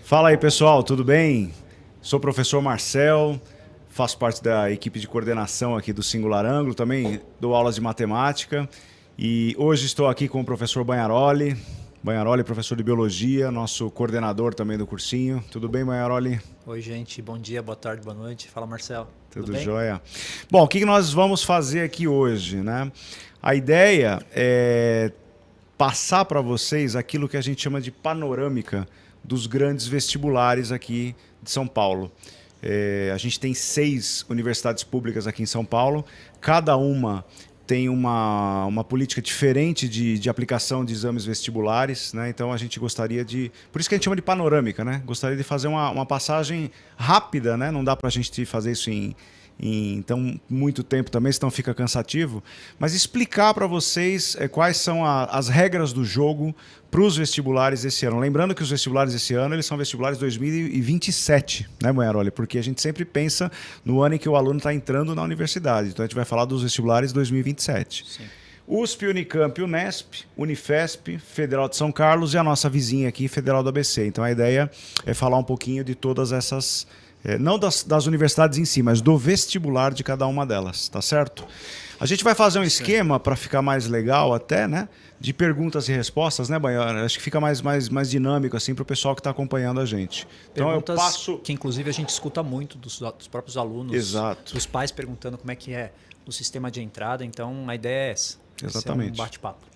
Fala aí, pessoal, tudo bem? Sou o professor Marcel, faço parte da equipe de coordenação aqui do Singular Ângulo, também dou aulas de matemática e hoje estou aqui com o professor Banharoli. Banharoli, professor de biologia, nosso coordenador também do cursinho. Tudo bem, Banharoli? Oi, gente. Bom dia, boa tarde, boa noite. Fala, Marcel. Tudo bem? Jóia. Bom, o que nós vamos fazer aqui hoje, né? A ideia é passar para vocês aquilo que a gente chama de panorâmica dos grandes vestibulares aqui de São Paulo. A gente tem 6 universidades públicas aqui em São Paulo, cada uma tem uma política diferente de aplicação de exames vestibulares, né? Então a gente gostaria de... Por isso que a gente chama de panorâmica, né? Gostaria de fazer uma passagem rápida, né? Não dá para a gente fazer isso em então, muito tempo também, senão fica cansativo, mas explicar para vocês quais são as regras do jogo para os vestibulares esse ano. Lembrando que os vestibulares esse ano eles são vestibulares 2027, né, Banharoli? Porque a gente sempre pensa no ano em que o aluno está entrando na universidade. Então a gente vai falar dos vestibulares 2027. Sim. USP, Unicamp, Unesp, Unifesp, Federal de São Carlos e a nossa vizinha aqui, Federal do ABC. Então a ideia é falar um pouquinho de todas essas... não das universidades em si, mas do vestibular de cada uma delas, tá certo? A gente vai fazer um esquema para ficar mais legal até, né? De perguntas e respostas, né, Banharoli? Acho que fica mais dinâmico assim para o pessoal que está acompanhando a gente. Então perguntas eu passo... que inclusive a gente escuta muito dos próprios alunos, Exato. Dos pais perguntando como é que é o sistema de entrada. Então a ideia é essa. Exatamente. Esse é um bate-papo.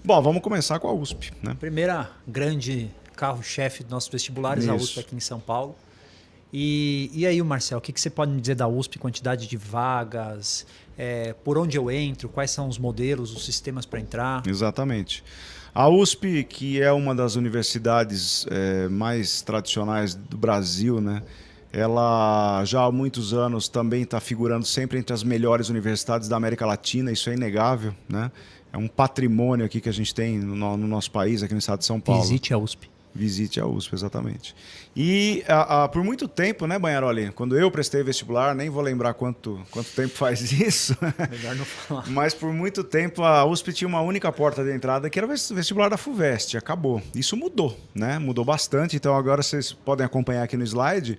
Bom, vamos começar com a USP, né? Primeira grande carro-chefe dos nossos vestibulares, Isso. A USP aqui em São Paulo. E aí, Marcel, o que você pode me dizer da USP? Quantidade de vagas, por onde eu entro, quais são os modelos, os sistemas para entrar? Exatamente. A USP, que é uma das universidades mais tradicionais do Brasil, né? Ela já há muitos anos também está figurando sempre entre as melhores universidades da América Latina, isso é inegável, né? É um patrimônio aqui que a gente tem no nosso país, aqui no estado de São Paulo. Visite a USP. Visite a USP, exatamente. E por muito tempo, né, Banharoli? Quando eu prestei vestibular, nem vou lembrar quanto tempo faz isso. Melhor não falar. Mas por muito tempo a USP tinha uma única porta de entrada, que era o vestibular da FUVEST. Acabou. Isso mudou, né? Mudou bastante. Então agora vocês podem acompanhar aqui no slide.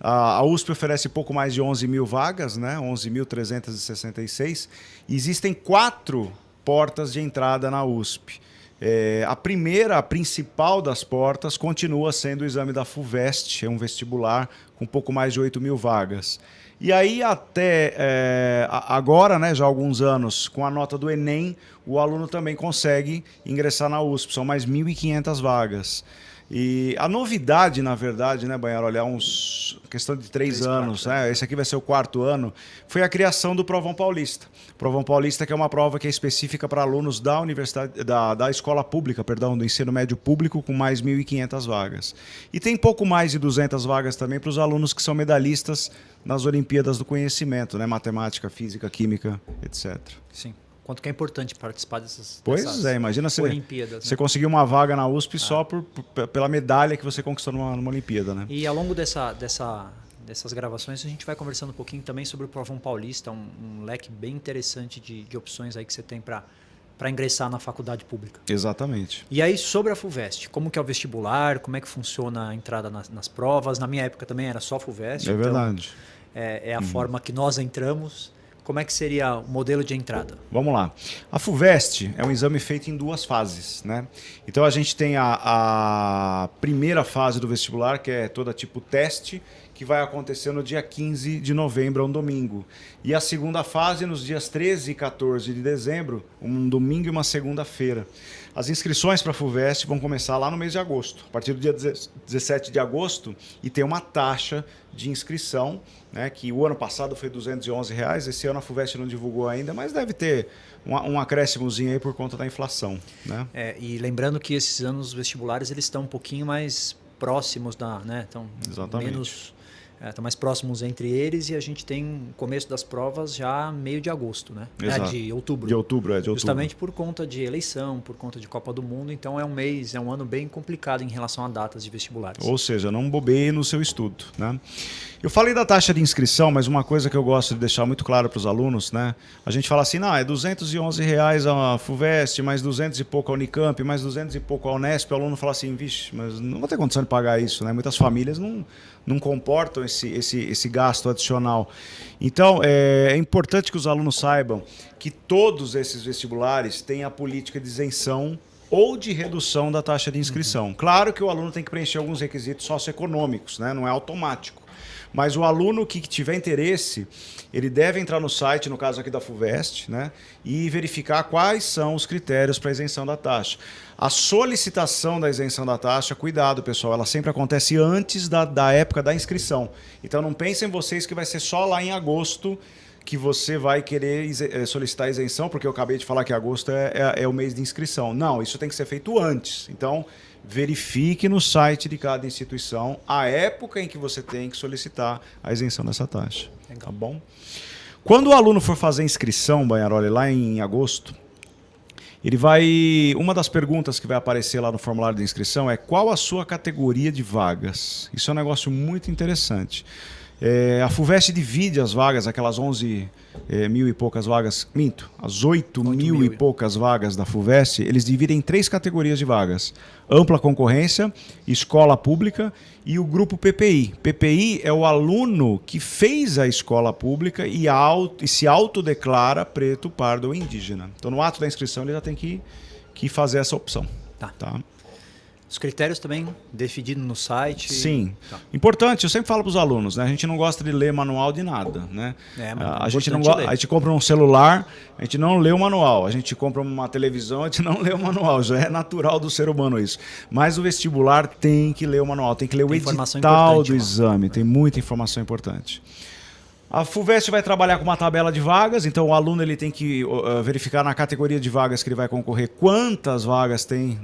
A USP oferece pouco mais de 11 mil vagas, né? 11.366. Existem 4 portas de entrada na USP. A principal das portas, continua sendo o exame da FUVEST, é um vestibular com pouco mais de 8 mil vagas. E aí até agora, né, já há alguns anos, com a nota do Enem, o aluno também consegue ingressar na USP, são mais 1.500 vagas. E a novidade, na verdade, né, Banharoli, há questão de 3 anos, né, esse aqui vai ser o 4º ano, foi a criação do Provão Paulista. Provão Paulista, que é uma prova que é específica para alunos da universidade, da escola pública, perdão, do ensino médio público, com mais 1.500 vagas. E tem pouco mais de 200 vagas também para os alunos que são medalhistas nas Olimpíadas do Conhecimento, né, matemática, física, química, etc. Sim. Quanto que é importante participar dessas imagina Olimpíadas. Você conseguir uma vaga na USP só pela medalha que você conquistou numa Olimpíada, né? E ao longo dessas gravações a gente vai conversando um pouquinho também sobre o Provão Paulista, um leque bem interessante de opções aí que você tem para ingressar na faculdade pública. Exatamente. E aí sobre a FUVEST, como que é o vestibular, como é que funciona a entrada nas provas? Na minha época também era só FUVEST. É verdade. É a forma que nós entramos. Como é que seria o modelo de entrada? Vamos lá. A FUVEST é um exame feito em 2 fases, né? Então a gente tem a primeira fase do vestibular, que é toda tipo teste, que vai acontecer no dia 15 de novembro, um domingo. E a segunda fase nos dias 13 e 14 de dezembro, um domingo e uma segunda-feira. As inscrições para a FUVEST vão começar lá no mês de agosto, a partir do dia 17 de agosto, e tem uma taxa de inscrição, né, que o ano passado foi R$211, esse ano a FUVEST não divulgou ainda, mas deve ter um acréscimozinho aí por conta da inflação, né? E lembrando que esses anos vestibulares eles estão um pouquinho mais próximos estão Exatamente. menos estão mais próximos entre eles, e a gente tem o começo das provas já meio de agosto, né? Exato. De outubro. De outubro. Justamente por conta de eleição, por conta de Copa do Mundo. Então é um ano bem complicado em relação a datas de vestibulares. Ou seja, não bobeie no seu estudo, né? Eu falei da taxa de inscrição, mas uma coisa que eu gosto de deixar muito claro para os alunos, né? A gente fala assim, é R$211 a FUVEST, mais 200 e pouco a Unicamp, mais 200 e pouco a Unesp. O aluno fala assim, vixe, mas não vou ter condição de pagar isso, né? Muitas famílias não comportam esse gasto adicional. Então, é importante que os alunos saibam que todos esses vestibulares têm a política de isenção ou de redução da taxa de inscrição. Claro que o aluno tem que preencher alguns requisitos socioeconômicos, né? Não é automático. Mas o aluno que tiver interesse, ele deve entrar no site, no caso aqui da FUVEST, né, e verificar quais são os critérios para isenção da taxa. A solicitação da isenção da taxa, cuidado pessoal, ela sempre acontece antes da época da inscrição. Então não pensem vocês que vai ser só lá em agosto que você vai querer solicitar isenção, porque eu acabei de falar que agosto é o mês de inscrição. Não, isso tem que ser feito antes. Então, verifique no site de cada instituição a época em que você tem que solicitar a isenção dessa taxa. Tá bom? Quando o aluno for fazer inscrição, Bagnaroli, lá em agosto, uma das perguntas que vai aparecer lá no formulário de inscrição é qual a sua categoria de vagas. Isso é um negócio muito interessante. A FUVEST divide as vagas, aquelas 11 mil e poucas vagas, as 8 mil e poucas vagas da FUVEST, eles dividem em 3 categorias de vagas. Ampla concorrência, escola pública e o grupo PPI. PPI é o aluno que fez a escola pública e se autodeclara preto, pardo ou indígena. Então no ato da inscrição ele já tem que fazer essa opção. Tá? Os critérios também definidos no site. Sim. Tá. Importante, eu sempre falo para os alunos, né? A gente não gosta de ler manual de nada, né? A gente compra um celular, a gente não lê o manual. A gente compra uma televisão, a gente não lê o manual. Já é natural do ser humano isso. Mas o vestibular tem que ler o manual, tem que ler o edital do exame. Tem muita informação importante. A FUVEST vai trabalhar com uma tabela de vagas, então o aluno ele tem que verificar na categoria de vagas que ele vai concorrer quantas vagas tem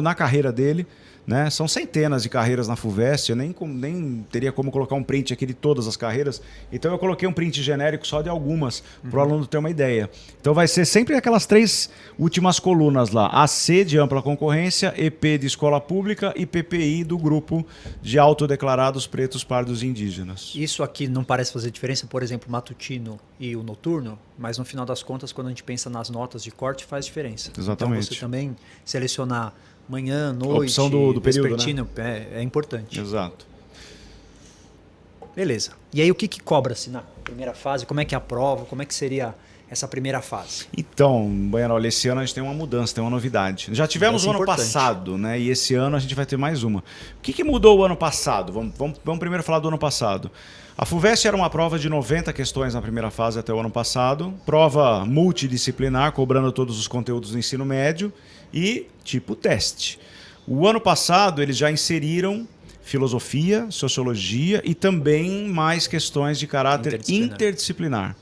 na carreira dele. Né? São centenas de carreiras na FUVEST, eu nem teria como colocar um print aqui de todas as carreiras, então eu coloquei um print genérico só de algumas, para o aluno ter uma ideia. Então vai ser sempre aquelas 3 últimas colunas lá, AC de ampla concorrência, EP de escola pública e PPI do grupo de autodeclarados pretos, pardos e indígenas. Isso aqui não parece fazer diferença, por exemplo, matutino e o noturno, mas no final das contas, quando a gente pensa nas notas de corte, faz diferença. Exatamente. Então você também selecionar manhã, noite, a opção do período, né? é importante. Exato. Beleza. E aí o que cobra-se na primeira fase? Como é que é a prova? Como é que seria essa primeira fase? Então, Bagnaroli, esse ano a gente tem uma mudança, tem uma novidade. Já tivemos o ano passado, né? E esse ano a gente vai ter mais uma. O que mudou o ano passado? Vamos primeiro falar do ano passado. A FUVEST era uma prova de 90 questões na primeira fase até o ano passado. Prova multidisciplinar, cobrando todos os conteúdos do ensino médio e tipo teste. O ano passado eles já inseriram filosofia, sociologia e também mais questões de caráter interdisciplinar.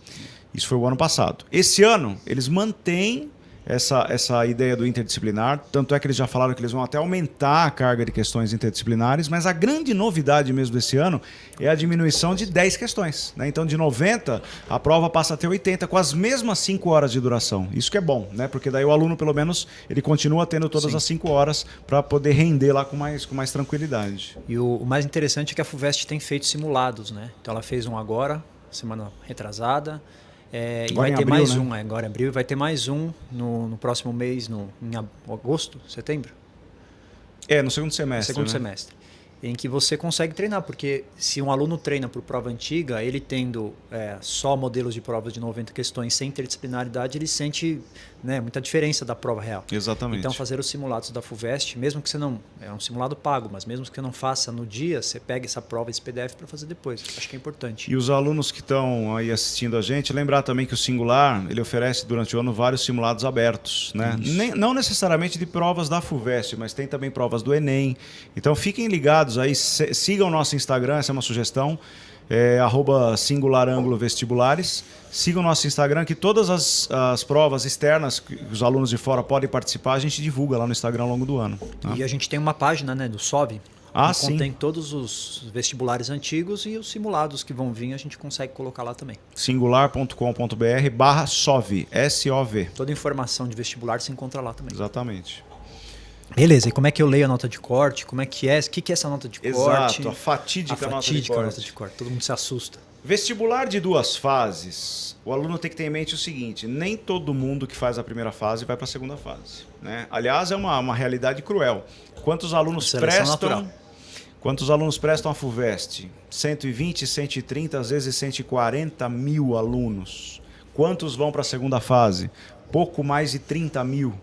Isso foi o ano passado. Esse ano eles mantêm essa ideia do interdisciplinar, tanto é que eles já falaram que eles vão até aumentar a carga de questões interdisciplinares, mas a grande novidade mesmo desse ano é a diminuição de 10 questões. Né? Então, de 90, a prova passa a ter 80, com as mesmas 5 horas de duração. Isso que é bom, né? Porque daí o aluno, pelo menos, ele continua tendo todas as 5 horas para poder render lá com mais tranquilidade. E o mais interessante é que a FUVEST tem feito simulados, né? Então, ela fez um agora, semana retrasada, e vai ter mais um, agora em abril, e vai ter mais um no próximo mês, em agosto, setembro? No segundo semestre. Segundo semestre. Em que você consegue treinar, porque se um aluno treina por prova antiga, ele tendo só modelos de provas de 90 questões sem interdisciplinaridade, ele sente muita diferença da prova real. Exatamente. Então, fazer os simulados da FUVEST, mesmo que você não... É um simulado pago, mas mesmo que você não faça no dia, você pega essa prova, esse PDF para fazer depois. Acho que é importante. E os alunos que estão aí assistindo a gente, lembrar também que o Singular, ele oferece durante o ano vários simulados abertos. Né? Não necessariamente de provas da FUVEST, mas tem também provas do Enem. Então, fiquem ligados aí, sigam o nosso Instagram, essa é uma sugestão, @SingularAnguloVestibulares. Sigam o nosso Instagram, que todas as provas externas que os alunos de fora podem participar, a gente divulga lá no Instagram ao longo do ano. Tá? E a gente tem uma página do SOV. sim. Contém todos os vestibulares antigos e os simulados que vão vir, a gente consegue colocar lá também. Singular.com.br/SOV, S-O-V. Toda informação de vestibular se encontra lá também. Exatamente. Beleza, e como é que eu leio a nota de corte? Como é que é? O que é essa nota de corte? Exato, a fatídica nota de corte. Todo mundo se assusta. Vestibular de 2 fases, o aluno tem que ter em mente o seguinte: nem todo mundo que faz a primeira fase vai para a segunda fase, né? Aliás, é uma realidade cruel. Quantos alunos prestam a FUVEST? 120, 130, às vezes 140 mil alunos. Quantos vão para a segunda fase? Pouco mais de 30 mil.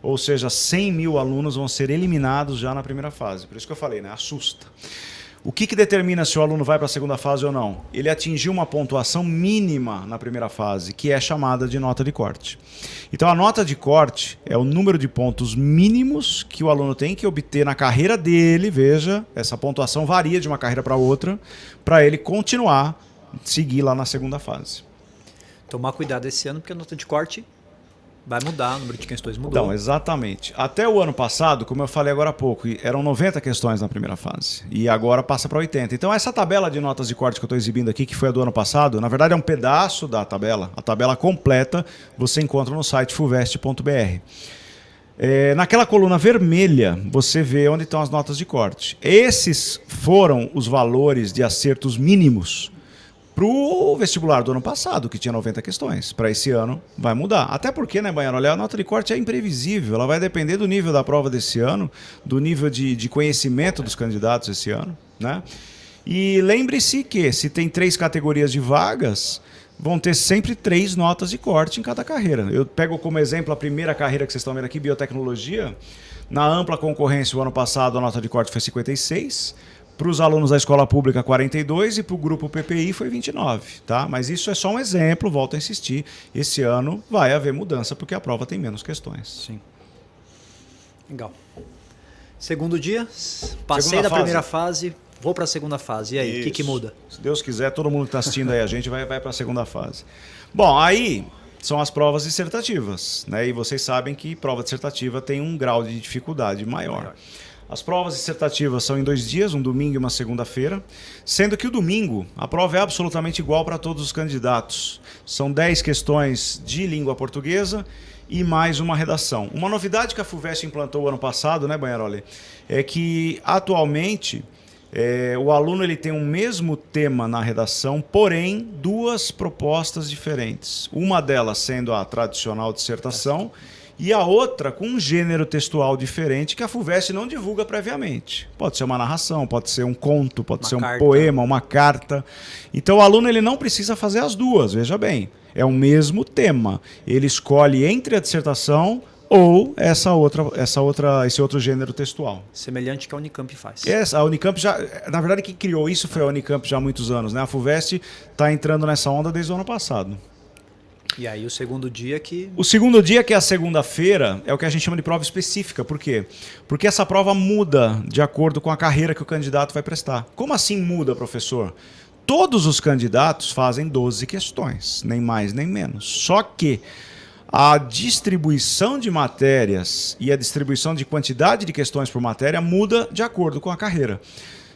Ou seja, 100 mil alunos vão ser eliminados já na primeira fase. Por isso que eu falei, né? Assusta. O que determina se o aluno vai para a segunda fase ou não? Ele atingiu uma pontuação mínima na primeira fase, que é chamada de nota de corte. Então a nota de corte é o número de pontos mínimos que o aluno tem que obter na carreira dele. Veja, essa pontuação varia de uma carreira para outra, para ele continuar, seguir lá na segunda fase. Tomar cuidado esse ano, porque a nota de corte vai mudar, o número de questões mudou. Então, exatamente. Até o ano passado, como eu falei agora há pouco, eram 90 questões na primeira fase. E agora passa para 80. Então, essa tabela de notas de corte que eu estou exibindo aqui, que foi a do ano passado, na verdade é um pedaço da tabela. A tabela completa você encontra no site fuvest.br. Naquela coluna vermelha, você vê onde estão as notas de corte. Esses foram os valores de acertos mínimos para o vestibular do ano passado, que tinha 90 questões. Para esse ano, vai mudar. Até porque, né, Baiano? Olha, a nota de corte é imprevisível. Ela vai depender do nível da prova desse ano, do nível de conhecimento dos candidatos esse ano, né? E lembre-se que, se tem 3 categorias de vagas, vão ter sempre 3 notas de corte em cada carreira. Eu pego como exemplo a primeira carreira que vocês estão vendo aqui, biotecnologia. Na ampla concorrência, o ano passado, a nota de corte foi 56. Para os alunos da escola pública, 42, e para o grupo PPI foi 29. Tá? Mas isso é só um exemplo, volto a insistir. Esse ano vai haver mudança, porque a prova tem menos questões. Sim. Legal. Segundo dia, passei da primeira fase, vou para a segunda fase. E aí, o que muda? Se Deus quiser, todo mundo que está assistindo aí a gente vai para a segunda fase. Bom, aí são as provas dissertativas, né? E vocês sabem que prova dissertativa tem um grau de dificuldade maior. As provas dissertativas são em 2 dias, um domingo e uma segunda-feira, sendo que o domingo a prova é absolutamente igual para todos os candidatos. São 10 questões de língua portuguesa e mais uma redação. Uma novidade que a FUVEST implantou ano passado, né, Banharoli, é que atualmente o aluno ele tem o mesmo tema na redação, porém 2 propostas diferentes. Uma delas sendo a tradicional dissertação, e a outra com um gênero textual diferente que a FUVEST não divulga previamente. Pode ser uma narração, pode ser um conto, pode ser um poema, uma carta. Então o aluno ele não precisa fazer as 2, veja bem. É o mesmo tema. Ele escolhe entre a dissertação ou esse outro gênero textual. Semelhante que a Unicamp faz. A Unicamp já, na verdade, quem criou isso foi a Unicamp já há muitos anos, né? A FUVEST está entrando nessa onda desde o ano passado. E aí o segundo dia que... O segundo dia, que é a segunda-feira, é o que a gente chama de prova específica. Por quê? Porque essa prova muda de acordo com a carreira que o candidato vai prestar. Como assim muda, professor? Todos os candidatos fazem 12 questões, nem mais nem menos. Só que a distribuição de matérias e a distribuição de quantidade de questões por matéria muda de acordo com a carreira.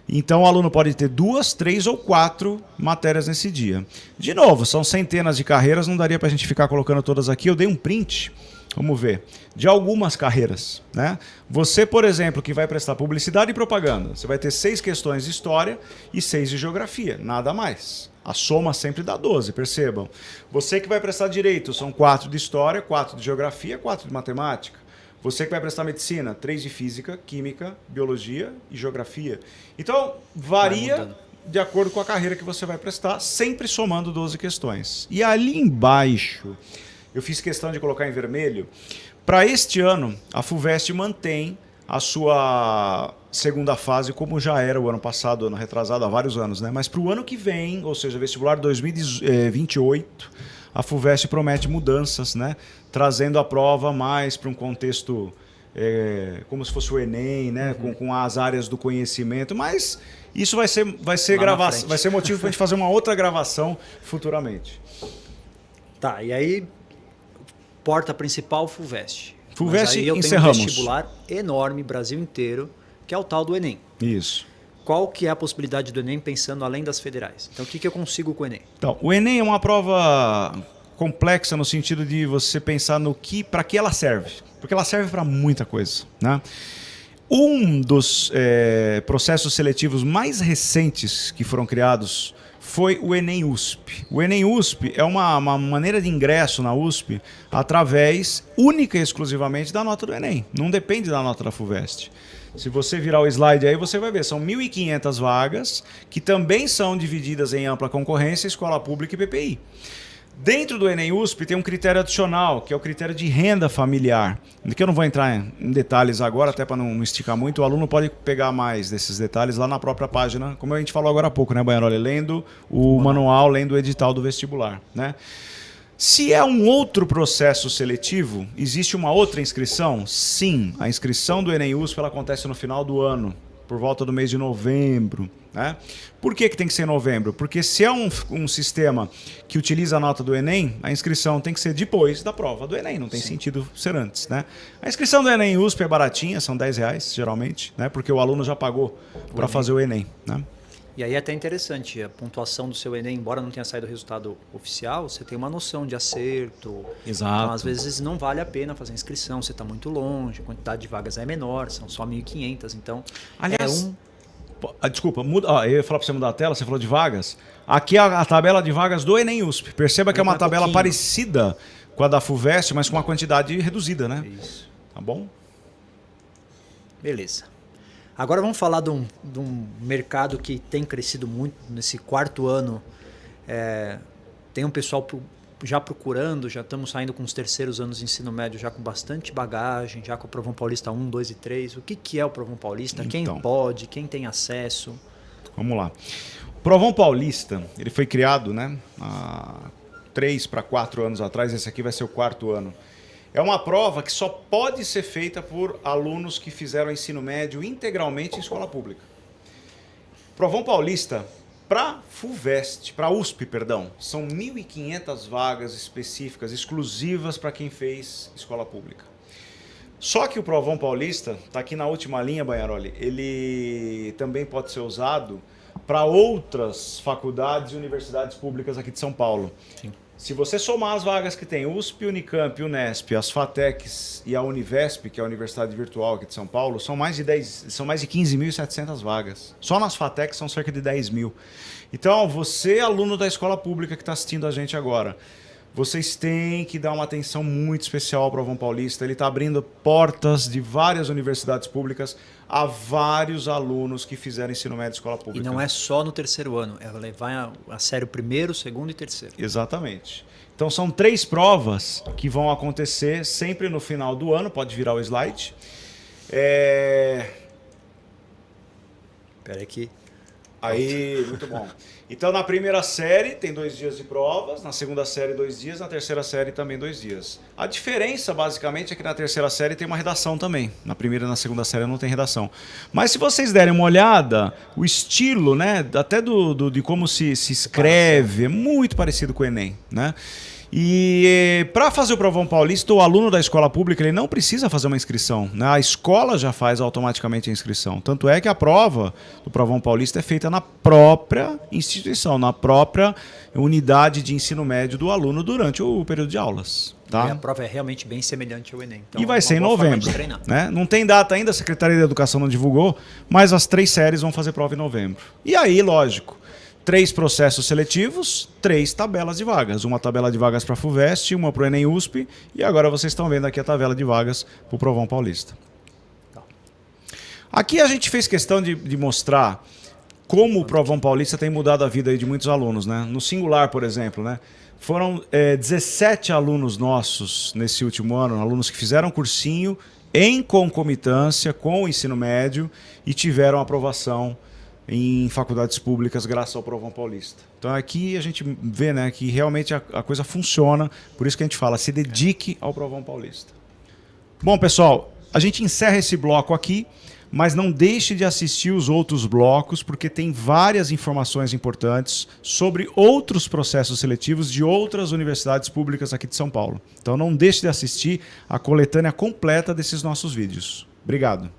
Então o aluno pode ter 2, 3 ou 4 matérias nesse dia. De novo, são centenas de carreiras, não daria para a gente ficar colocando todas aqui. Eu dei um print, vamos ver, de algumas carreiras, né? Você, por exemplo, que vai prestar publicidade e propaganda, você vai ter 6 questões de história e 6 de geografia, nada mais. A soma sempre dá 12, percebam. Você que vai prestar direito, são 4 de história, 4 de geografia, 4 de matemática. Você que vai prestar medicina, 3 de física, química, biologia e geografia. Então, varia de acordo com a carreira que você vai prestar, sempre somando 12 questões. E ali embaixo, eu fiz questão de colocar em vermelho, para este ano, a FUVEST mantém a sua segunda fase, como já era o ano passado, ano retrasado, há vários anos, né? Mas para o ano que vem, ou seja, vestibular 2028, a FUVEST promete mudanças, né? Trazendo a prova mais para um contexto como se fosse o Enem, né? Com as áreas do conhecimento, mas isso vai ser motivo para a gente fazer uma outra gravação futuramente. Tá, e aí, porta principal, FUVEST. FUVEST, aí eu encerramos. Tenho um vestibular enorme, Brasil inteiro, que é o tal do Enem. Isso. Qual que é a possibilidade do Enem pensando além das federais? Então, o que eu consigo com o Enem? Então, o Enem é uma prova complexa no sentido de você pensar no para que ela serve. Porque ela serve para muita coisa, né? Um dos processos seletivos mais recentes que foram criados foi o Enem USP. O Enem USP é uma maneira de ingresso na USP através, única e exclusivamente, da nota do Enem. Não depende da nota da FUVEST. Se você virar o slide aí, você vai ver, são 1.500 vagas que também são divididas em ampla concorrência, escola pública e PPI. Dentro do Enem USP tem um critério adicional, que é o critério de renda familiar, que eu não vou entrar em detalhes agora, até para não esticar muito. O aluno pode pegar mais desses detalhes lá na própria página, como a gente falou agora há pouco, né, Baianoli? Lendo o manual, lendo o edital do vestibular, né? Se é um outro processo seletivo, existe uma outra inscrição? Sim, a inscrição do Enem USP ela acontece no final do ano, por volta do mês de novembro, né? Por que tem que ser em novembro? Porque se é um sistema que utiliza a nota do Enem, a inscrição tem que ser depois da prova do Enem, não tem sentido ser antes, né? A inscrição do Enem USP é baratinha, são R$10 geralmente, né? Porque o aluno já pagou para fazer o Enem, né? E aí é até interessante, a pontuação do seu Enem, embora não tenha saído o resultado oficial, você tem uma noção de acerto. Exato. Então, às vezes, não vale a pena fazer inscrição, você está muito longe, a quantidade de vagas é menor, são só 1.500, então... Aliás, desculpa, muda, eu ia falar para você mudar a tela, você falou de vagas. Aqui é a tabela de vagas do Enem USP. Perceba que é uma tabela parecida com a da FUVEST, mas com uma quantidade reduzida, né? Isso. Tá bom? Beleza. Agora vamos falar de um mercado que tem crescido muito nesse quarto ano. Tem um pessoal já procurando, já estamos saindo com os terceiros anos de ensino médio já com bastante bagagem, já com o Provão Paulista 1, 2 e 3. O que é o Provão Paulista? Então, quem pode? Quem tem acesso? Vamos lá. O Provão Paulista, ele foi criado, né, há 3 para 4 anos atrás, esse aqui vai ser o quarto ano. É uma prova que só pode ser feita por alunos que fizeram ensino médio integralmente em escola pública. Provão Paulista, para FUVEST, para USP, perdão, são 1.500 vagas específicas, exclusivas para quem fez escola pública. Só que o Provão Paulista, está aqui na última linha, Baianoli, ele também pode ser usado para outras faculdades e universidades públicas aqui de São Paulo. Sim. Se você somar as vagas que tem USP, Unicamp, Unesp, as FATECs e a Univesp, que é a Universidade Virtual aqui de São Paulo, são mais de 15.700 vagas. Só nas FATECs são cerca de 10 mil. Então, você, aluno da escola pública que está assistindo a gente agora, vocês têm que dar uma atenção muito especial ao Provão Paulista. Ele está abrindo portas de várias universidades públicas a vários alunos que fizeram ensino médio de escola pública. E não é só no terceiro ano, é levar a sério o primeiro, segundo e terceiro. Exatamente. Então são 3 provas que vão acontecer sempre no final do ano. Pode virar o slide. Espera aqui. Aí, muito bom. Então, na primeira série tem 2 dias de provas, na segunda série 2 dias, na terceira série também 2 dias. A diferença, basicamente, é que na terceira série tem uma redação também. Na primeira e na segunda série não tem redação. Mas se vocês derem uma olhada, o estilo, né, até de como se escreve, é muito parecido com o Enem, né? E para fazer o Provão Paulista, o aluno da escola pública ele não precisa fazer uma inscrição, né? A escola já faz automaticamente a inscrição. Tanto é que a prova do Provão Paulista é feita na própria instituição, na própria unidade de ensino médio do aluno durante o período de aulas. Tá? E a prova é realmente bem semelhante ao Enem. Então, e vai ser em novembro. Né? Não tem data ainda, a Secretaria da Educação não divulgou, mas as 3 séries vão fazer prova em novembro. E aí, lógico, 3 processos seletivos, 3 tabelas de vagas. Uma tabela de vagas para a FUVEST, uma para o Enem USP e agora vocês estão vendo aqui a tabela de vagas para o Provão Paulista. Aqui a gente fez questão de mostrar como o Provão Paulista tem mudado a vida aí de muitos alunos, né? No singular, por exemplo, né? Foram 17 alunos nossos nesse último ano, alunos que fizeram cursinho em concomitância com o ensino médio e tiveram aprovação em faculdades públicas graças ao Provão Paulista. Então aqui a gente vê, né, que realmente a coisa funciona, por isso que a gente fala, se dedique ao Provão Paulista. Bom, pessoal, a gente encerra esse bloco aqui, mas não deixe de assistir os outros blocos, porque tem várias informações importantes sobre outros processos seletivos de outras universidades públicas aqui de São Paulo. Então não deixe de assistir a coletânea completa desses nossos vídeos. Obrigado.